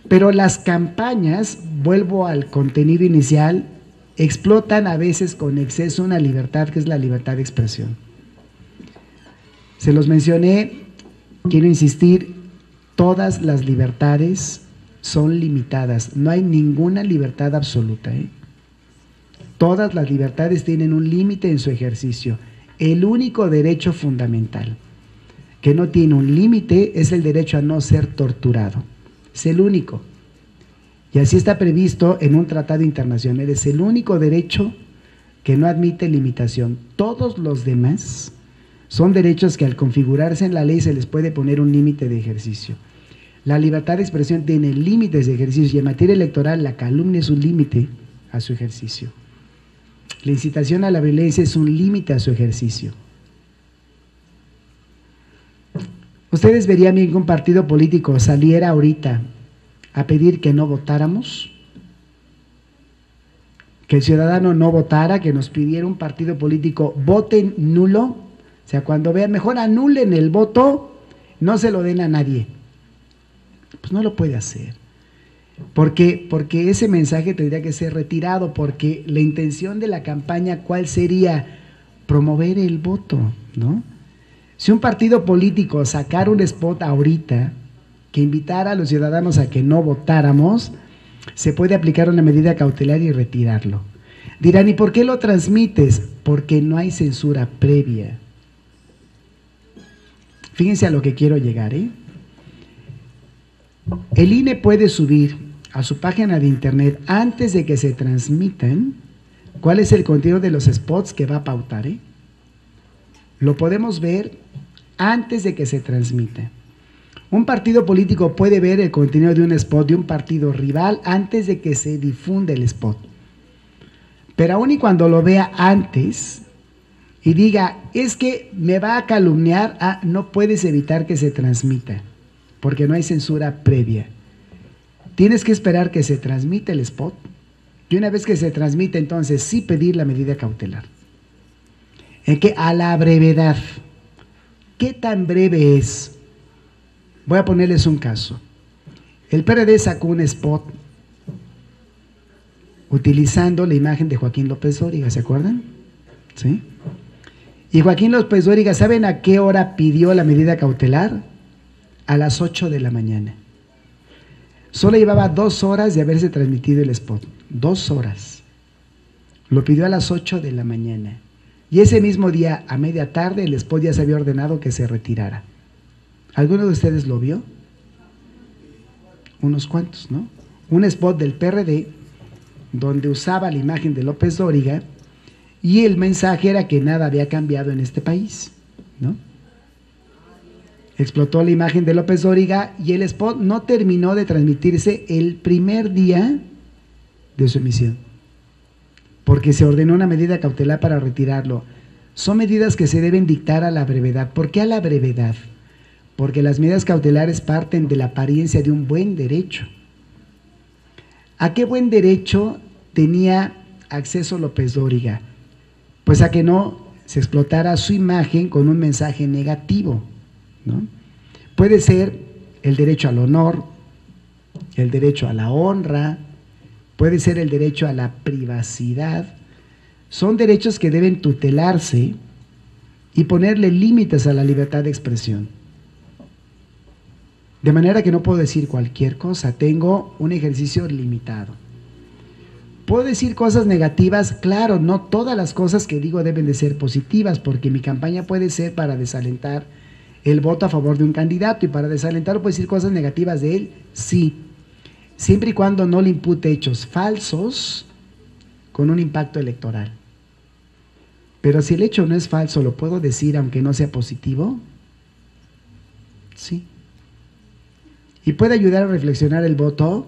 Pero las campañas, vuelvo al contenido inicial, explotan a veces con exceso una libertad que es la libertad de expresión. Se los mencioné, quiero insistir, todas las libertades son limitadas. No hay ninguna libertad absoluta, ¿eh? Todas las libertades tienen un límite en su ejercicio. El único derecho fundamental que no tiene un límite es el derecho a no ser torturado. Es el único. Y así está previsto en un tratado internacional. Es el único derecho que no admite limitación. Todos los demás son derechos que al configurarse en la ley se les puede poner un límite de ejercicio. La libertad de expresión tiene límites de ejercicio y en materia electoral la calumnia es un límite a su ejercicio. La incitación a la violencia es un límite a su ejercicio. ¿Ustedes verían bien que un partido político saliera ahorita a pedir que no votáramos? Que el ciudadano no votara, que nos pidiera un partido político, voten nulo. O sea, cuando vean, mejor anulen el voto, no se lo den a nadie. Pues no lo puede hacer. ¿Por qué? Porque ese mensaje tendría que ser retirado, porque la intención de la campaña, ¿cuál sería? Promover el voto, ¿no? Si un partido político sacara un spot ahorita que invitara a los ciudadanos a que no votáramos, se puede aplicar una medida cautelar y retirarlo. Dirán, ¿y por qué lo transmites? Porque no hay censura previa. Fíjense a lo que quiero llegar, ¿eh? El INE puede subir a su página de internet antes de que se transmitan cuál es el contenido de los spots que va a pautar, ¿eh? Lo podemos ver antes de que se transmita. Un partido político puede ver el contenido de un spot de un partido rival antes de que se difunda el spot. Pero aún y cuando lo vea antes y diga, es que me va a calumniar, no puedes evitar que se transmita, porque no hay censura previa. Tienes que esperar que se transmita el spot y una vez que se transmite, entonces sí pedir la medida cautelar. En que a la brevedad, ¿qué tan breve es? Voy a ponerles un caso. El PRD sacó un spot utilizando la imagen de Joaquín López Dóriga, ¿se acuerdan? ¿Sí? Y Joaquín López Dóriga, ¿saben a qué hora pidió la medida cautelar? A las 8 de la mañana. Solo llevaba 2 horas de haberse transmitido el spot. 2 horas. Lo pidió a las 8 de la mañana. Y ese mismo día, a media tarde, el spot ya se había ordenado que se retirara. ¿Alguno de ustedes lo vio? Unos cuantos, ¿no? Un spot del PRD donde usaba la imagen de López Dóriga y el mensaje era que nada había cambiado en este país, ¿no? Explotó la imagen de López Dóriga y el spot no terminó de transmitirse el primer día de su emisión, porque se ordenó una medida cautelar para retirarlo. Son medidas que se deben dictar a la brevedad. ¿Por qué a la brevedad? Porque las medidas cautelares parten de la apariencia de un buen derecho. ¿A qué buen derecho tenía acceso López Dóriga? Pues a que no se explotara su imagen con un mensaje negativo, ¿no? Puede ser el derecho al honor, el derecho a la honra, puede ser el derecho a la privacidad. Son derechos que deben tutelarse y ponerle límites a la libertad de expresión. De manera que no puedo decir cualquier cosa, tengo un ejercicio limitado. ¿Puedo decir cosas negativas? Claro, no todas las cosas que digo deben de ser positivas, porque mi campaña puede ser para desalentar el voto a favor de un candidato, y para desalentarlo puedo decir cosas negativas de él, sí, siempre y cuando no le impute hechos falsos con un impacto electoral. Pero si el hecho no es falso, ¿lo puedo decir aunque no sea positivo? Sí. ¿Y puede ayudar a reflexionar el voto?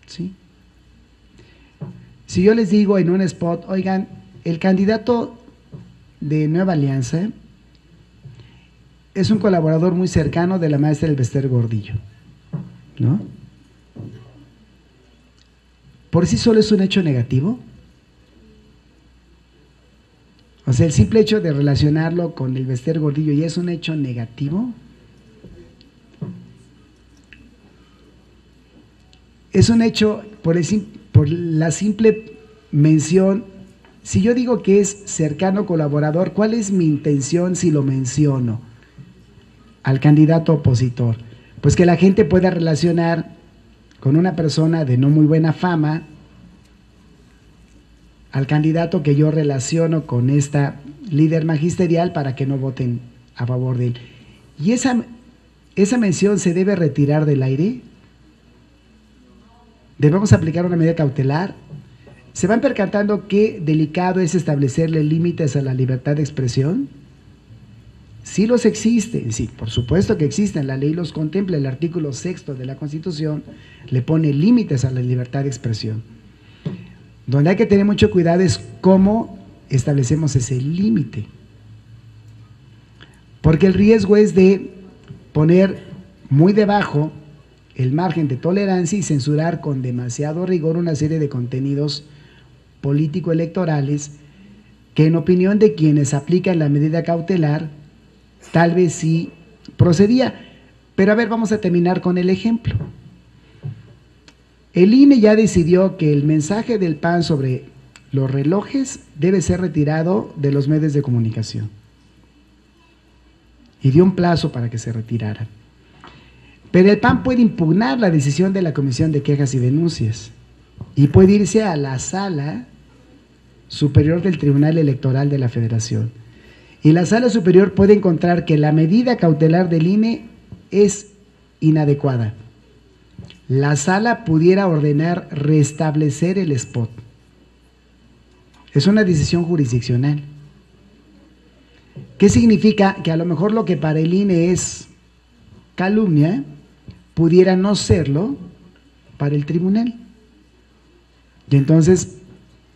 Sí. Si yo les digo en un spot, oigan, el candidato de Nueva Alianza es un colaborador muy cercano de la maestra Elbester Gordillo, ¿no? ¿Por sí solo es un hecho negativo? O sea, el simple hecho de relacionarlo con Elbester Gordillo ya es un hecho negativo. Es un hecho por la simple mención. Si yo digo que es cercano colaborador, ¿cuál es mi intención si lo menciono al candidato opositor? pues que la gente pueda relacionar con una persona de no muy buena fama al candidato que yo relaciono con esta líder magisterial para que no voten a favor de él. ¿Y esa mención se debe retirar del aire? ¿Debemos aplicar una medida cautelar? ¿Se van percatando qué delicado es establecerle límites a la libertad de expresión? Sí los existen, sí, por supuesto que existen, la ley los contempla, el artículo 6º de la Constitución le pone límites a la libertad de expresión. Donde hay que tener mucho cuidado es cómo establecemos ese límite. Porque el riesgo es de poner muy debajo el margen de tolerancia y censurar con demasiado rigor una serie de contenidos político-electorales que en opinión de quienes aplican la medida cautelar tal vez sí procedía. Pero a ver, vamos a terminar con el ejemplo. El INE ya decidió que el mensaje del PAN sobre los relojes debe ser retirado de los medios de comunicación y dio un plazo para que se retirara. Pero el PAN puede impugnar la decisión de la Comisión de Quejas y Denuncias y puede irse a la Sala Superior del Tribunal Electoral de la Federación. Y la Sala Superior puede encontrar que la medida cautelar del INE es inadecuada. La Sala pudiera ordenar restablecer el spot. Es una decisión jurisdiccional. ¿Qué significa? Que a lo mejor lo que para el INE es calumnia, pudiera no serlo para el tribunal. Y entonces,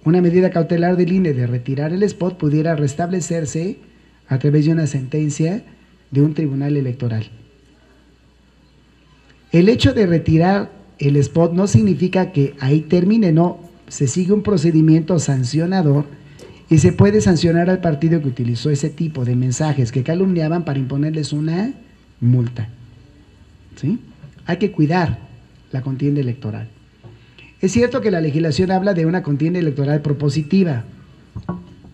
una medida cautelar del INE de retirar el spot pudiera restablecerse a través de una sentencia de un tribunal electoral. El hecho de retirar el spot no significa que ahí termine, no, se sigue un procedimiento sancionador y se puede sancionar al partido que utilizó ese tipo de mensajes que calumniaban para imponerles una multa. ¿Sí? Hay que cuidar la contienda electoral. Es cierto que la legislación habla de una contienda electoral propositiva.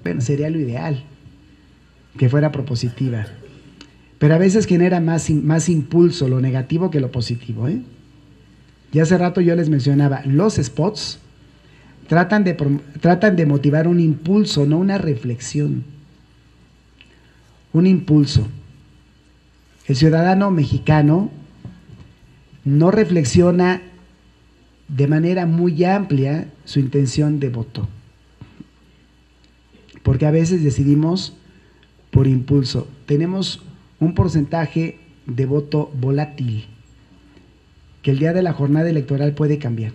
Bueno, sería lo ideal que fuera propositiva. Pero a veces genera más impulso lo negativo que lo positivo, ¿eh? Ya hace rato yo les mencionaba, los spots tratan de motivar un impulso, no una reflexión. Un impulso. El ciudadano mexicano no reflexiona de manera muy amplia su intención de voto, porque a veces decidimos por impulso. Tenemos un porcentaje de voto volátil que el día de la jornada electoral puede cambiar.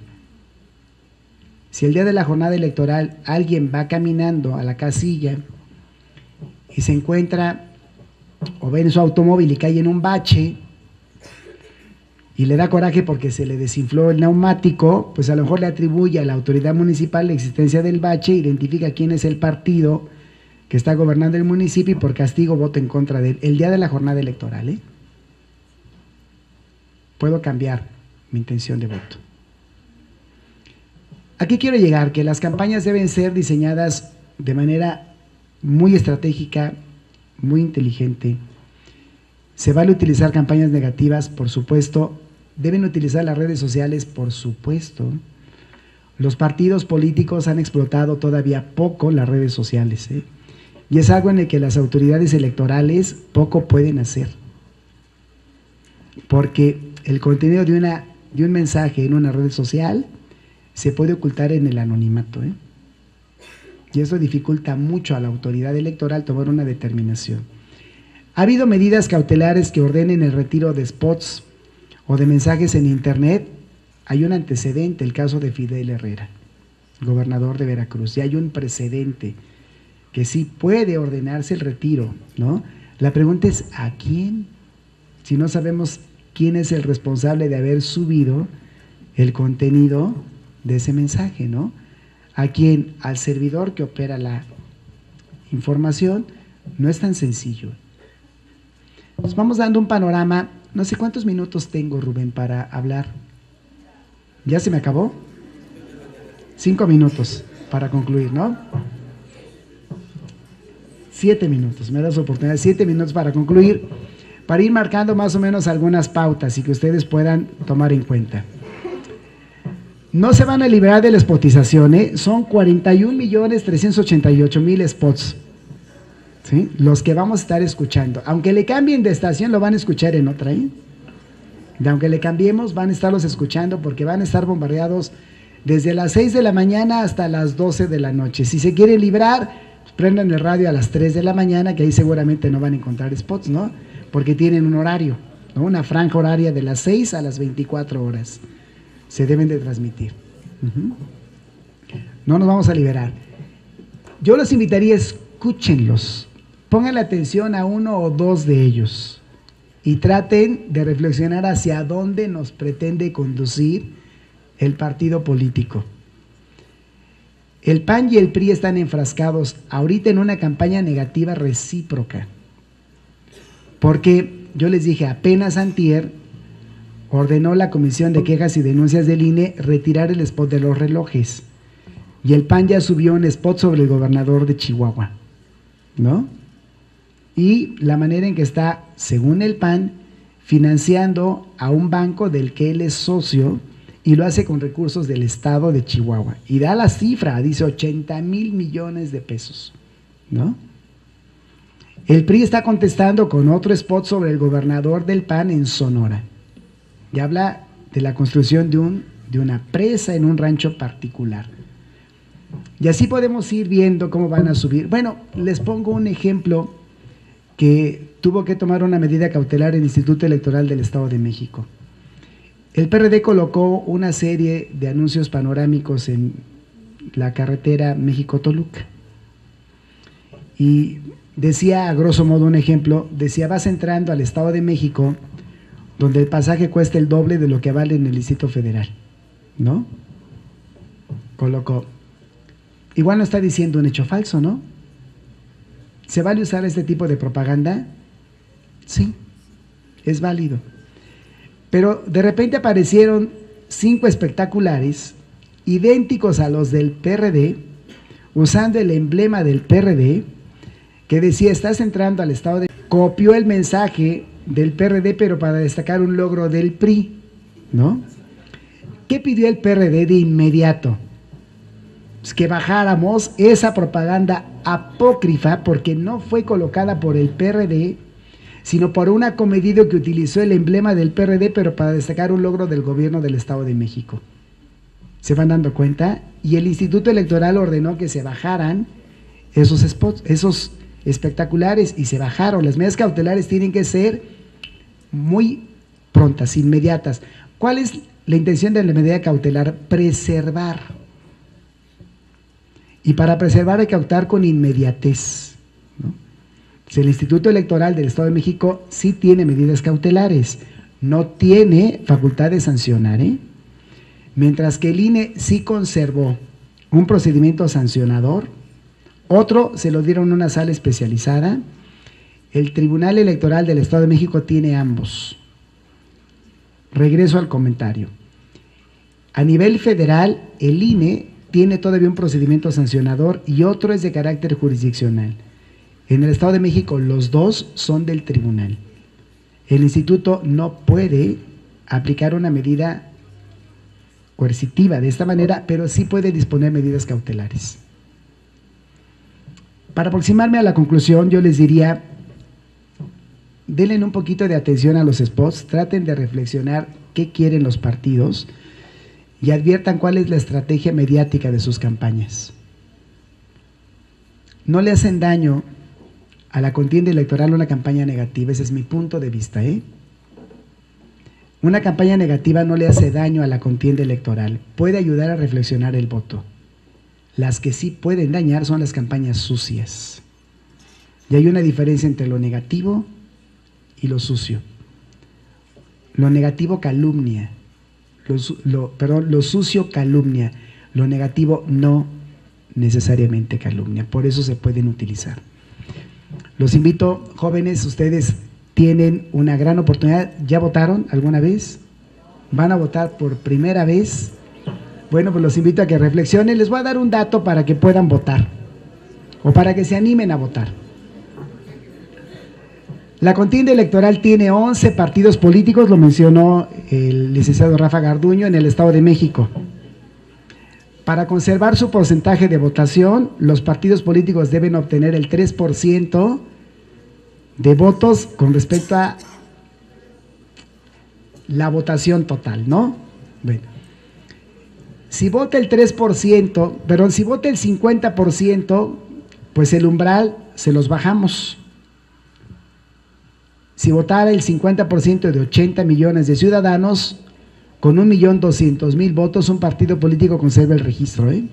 Si el día de la jornada electoral alguien va caminando a la casilla y se encuentra o ve en su automóvil y cae en un bache y le da coraje porque se le desinfló el neumático, pues a lo mejor le atribuye a la autoridad municipal la existencia del bache, identifica quién es el partido que está gobernando el municipio y por castigo vota en contra de él. El día de la jornada electoral, ¿eh? Puedo cambiar mi intención de voto. Aquí quiero llegar, que las campañas deben ser diseñadas de manera muy estratégica, muy inteligente. Se vale utilizar campañas negativas, por supuesto. Deben utilizar las redes sociales, por supuesto. Los partidos políticos han explotado todavía poco las redes sociales, ¿eh? Y es algo en el que las autoridades electorales poco pueden hacer. Porque el contenido de un mensaje en una red social se puede ocultar en el anonimato, ¿eh? Y eso dificulta mucho a la autoridad electoral tomar una determinación. Ha habido medidas cautelares que ordenen el retiro de spots o de mensajes en internet. Hay un antecedente, el caso de Fidel Herrera, gobernador de Veracruz, y hay un precedente que sí puede ordenarse el retiro, ¿no? La pregunta es, ¿a quién? Si no sabemos quién es el responsable de haber subido el contenido de ese mensaje, ¿no? ¿A quién? Al servidor que opera la información. No es tan sencillo. Nos vamos dando un panorama. No sé cuántos minutos tengo, Rubén, para hablar. ¿Ya se me acabó? 5 minutos para concluir, ¿no? 7 minutos, me das oportunidad, 7 minutos para concluir, para ir marcando más o menos algunas pautas y que ustedes puedan tomar en cuenta. No se van a liberar de la spotización, son 41.388.000 spots, ¿sí? Los que vamos a estar escuchando. Aunque le cambien de estación, lo van a escuchar en otra, ¿eh? Aunque le cambiemos, van a estarlos escuchando porque van a estar bombardeados desde las 6 de la mañana hasta las 12 de la noche. Si se quieren librar, pues prendan el radio a las 3 de la mañana, que ahí seguramente no van a encontrar spots, ¿no? Porque tienen un horario, ¿no? Una franja horaria de las 6 a las 24 horas. Se deben de transmitir. No nos vamos a liberar. Yo los invitaría, escúchenlos, pongan la atención a uno o dos de ellos y traten de reflexionar hacia dónde nos pretende conducir el partido político. El PAN y el PRI están enfrascados ahorita en una campaña negativa recíproca, porque yo les dije, apenas antier ordenó la Comisión de Quejas y Denuncias del INE retirar el spot de los relojes, y el PAN ya subió un spot sobre el gobernador de Chihuahua, ¿no? Y la manera en que está, según el PAN, financiando a un banco del que él es socio, y lo hace con recursos del estado de Chihuahua, y da la cifra, dice 80,000 millones de pesos, ¿no? El PRI está contestando con otro spot sobre el gobernador del PAN en Sonora, y habla de la construcción de una presa en un rancho particular. Y así podemos ir viendo cómo van a subir. Bueno, les pongo un ejemplo que tuvo que tomar una medida cautelar el Instituto Electoral del Estado de México. El PRD colocó una serie de anuncios panorámicos en la carretera México-Toluca. Y decía, a grosso modo un ejemplo, decía, vas entrando al Estado de México, donde el pasaje cuesta el doble de lo que vale en el Distrito Federal, ¿no? Colocó. Igual no está diciendo un hecho falso, ¿no? ¿Se vale usar este tipo de propaganda? Sí, es válido. Pero de repente aparecieron 5 espectaculares idénticos a los del PRD, usando el emblema del PRD, que decía, estás entrando al Estado de... Copió el mensaje del PRD, pero para destacar un logro del PRI, ¿no? ¿Qué pidió el PRD de inmediato? Pues que bajáramos esa propaganda apócrifa, porque no fue colocada por el PRD, sino por un acomedido que utilizó el emblema del PRD, pero para destacar un logro del gobierno del Estado de México. ¿Se van dando cuenta? Y el Instituto Electoral ordenó que se bajaran esos spots, esos espectaculares, y se bajaron. Las medidas cautelares tienen que ser muy prontas, inmediatas. ¿Cuál es la intención de la medida cautelar? Preservar. Y para preservar hay que actuar con inmediatez, ¿no? Pues el Instituto Electoral del Estado de México sí tiene medidas cautelares, no tiene facultad de sancionar, mientras que el INE sí conservó un procedimiento sancionador. Otro se lo dieron a una sala especializada. El Tribunal Electoral del Estado de México tiene ambos. Regreso al comentario. A nivel federal, el INE tiene todavía un procedimiento sancionador y otro es de carácter jurisdiccional. En el Estado de México, los dos son del tribunal. El instituto no puede aplicar una medida coercitiva de esta manera, pero sí puede disponer medidas cautelares. Para aproximarme a la conclusión, yo les diría, denle un poquito de atención a los spots, traten de reflexionar qué quieren los partidos y adviertan cuál es la estrategia mediática de sus campañas. No le hacen daño a la contienda electoral una campaña negativa, ese es mi punto de vista, Una campaña negativa no le hace daño a la contienda electoral, puede ayudar a reflexionar el voto. Las que sí pueden dañar son las campañas sucias. Y hay una diferencia entre lo negativo y lo sucio. Lo negativo calumnia, lo sucio calumnia, lo negativo no necesariamente calumnia, por eso se pueden utilizar. Los invito, jóvenes, ustedes tienen una gran oportunidad. ¿Ya votaron alguna vez? ¿Van a votar por primera vez? Bueno, pues los invito a que reflexionen. Les voy a dar un dato para que puedan votar o para que se animen a votar. La contienda electoral tiene 11 partidos políticos, lo mencionó el licenciado Rafa Garduño, en el Estado de México. Para conservar su porcentaje de votación, los partidos políticos deben obtener el 3% de votos con respecto a la votación total, ¿no? Bueno, si vota el 3%, perdón, si vota el 50%, pues el umbral se los bajamos. Si votara el 50% de 80 millones de ciudadanos, con 1.200.000 votos, un partido político conserva el registro, ¿eh?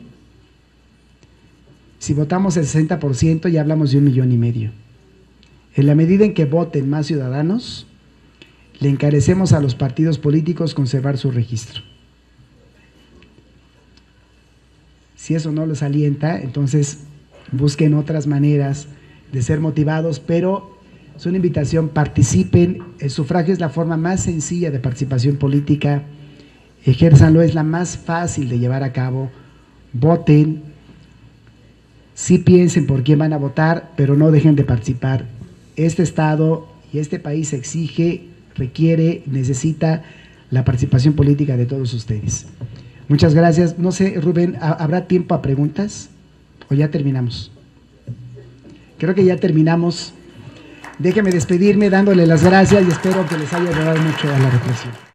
Si votamos el 60%, ya hablamos de 1,5 millones. En la medida en que voten más ciudadanos, le encarecemos a los partidos políticos conservar su registro. Si eso no les alienta, entonces busquen otras maneras de ser motivados, pero es una invitación, participen. El sufragio es la forma más sencilla de participación política, ejérzanlo, es la más fácil de llevar a cabo. Voten, sí piensen por quién van a votar, pero no dejen de participar. Este Estado y este país exige, requiere, necesita la participación política de todos ustedes. Muchas gracias. No sé, Rubén, ¿habrá tiempo a preguntas o ya terminamos? Creo que ya terminamos. Déjeme despedirme dándole las gracias y espero que les haya ayudado mucho a la reflexión.